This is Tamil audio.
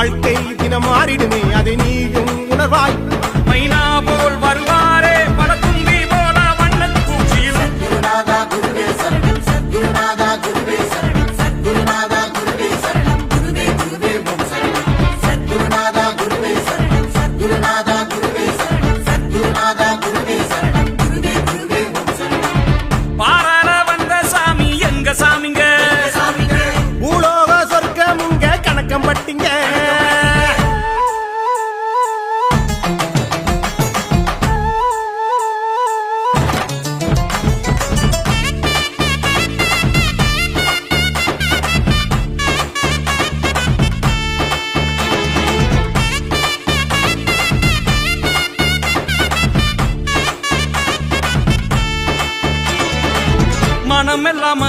வாழ்க்கை தினம் மாறிடுமே அதை நீயும் உணர்வாய். மைனா போல் வருவாரே பல தும்பி போல வண்ணத் பூச்சியில். சத்குருநாதா குருவே சரணம் சத்குருநாதா குருவே சரணம் சத்குருநாதா குருவே சரணம் குருவே குருவே ஓம் சரணம் சத்குருநாதா குருவே சரணம் சத்குருநாதா குருவே சரணம் சத்குருநாதா குருவே சரணம் குருவே குருவே ஓம் சரணம். பாராள வந்த சாமி எங்க சாமிங்க. பூலோக சொர்க்கமுங்க கணக்கம் பட்டிங்க. மனமெல்லாம்